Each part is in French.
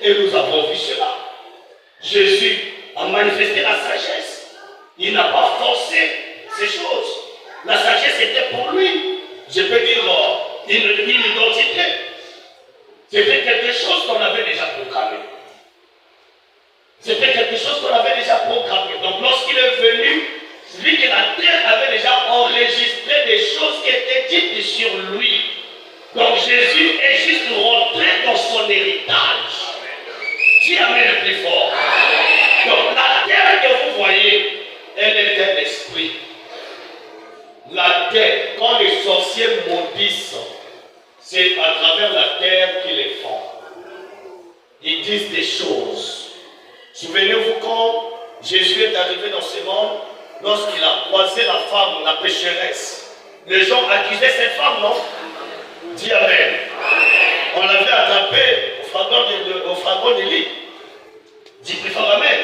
Et nous avons vu cela. Jésus a manifesté la sagesse. Il n'a pas forcé ces choses. La sagesse était pour lui, je peux dire, une identité. C'était quelque chose qu'on avait déjà programmé. C'était quelque chose qu'on avait déjà programmé. Donc lorsqu'il est venu, vu que la terre avait déjà enregistré des choses qui étaient dites sur lui. Donc Jésus est juste rentré dans son héritage. Dis Amen le plus fort. Donc la terre que vous voyez, elle est un esprit. La terre, quand les sorciers maudissent, c'est à travers la terre qu'ils les font. Ils disent des choses. Souvenez-vous quand Jésus est arrivé dans ce monde, lorsqu'il a croisé la femme, la pécheresse, les gens accusaient cette femme, non? Dis Amen. On l'avait attrapée au fragment du lit. Dis plus fort Amen.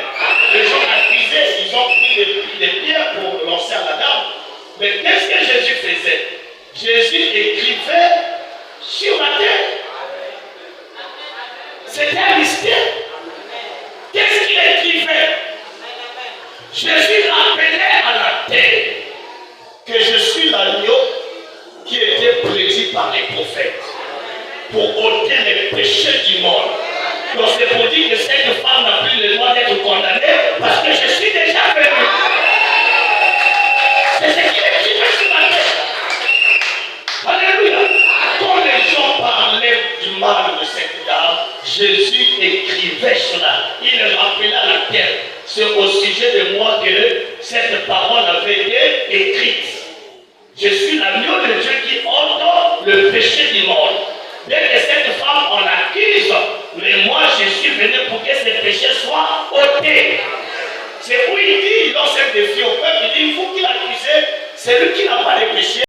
Les gens accusaient, ils ont pris des pierres pour lancer à la dame. Mais qu'est-ce que Jésus faisait? Jésus écrivait sur la terre. C'était un mystère. Qu'est-ce qu'il écrivait? Jésus rappelait à la terre que je suis l'agneau qui était prédit par les prophètes pour ôter les péchés du monde. Donc c'est pour dire que cette femme n'a plus le droit d'être condamnée parce que je suis déjà venu. C'est ce qu'il écrivait sur la terre. Alléluia. Quand les gens parlaient du mal de cette dame, Jésus écrivait cela. Il rappelait à la terre. C'est au sujet de moi que cette parole avait été écrite. Je suis l'agneau de Dieu qui ôte le péché du monde. Dès que cette femme en accuse, mais moi je suis venu pour que ce péché soit ôté. C'est où il dit, il lance un défi au peuple, il dit, il faut qu'il accuse celui qui n'a pas de péché.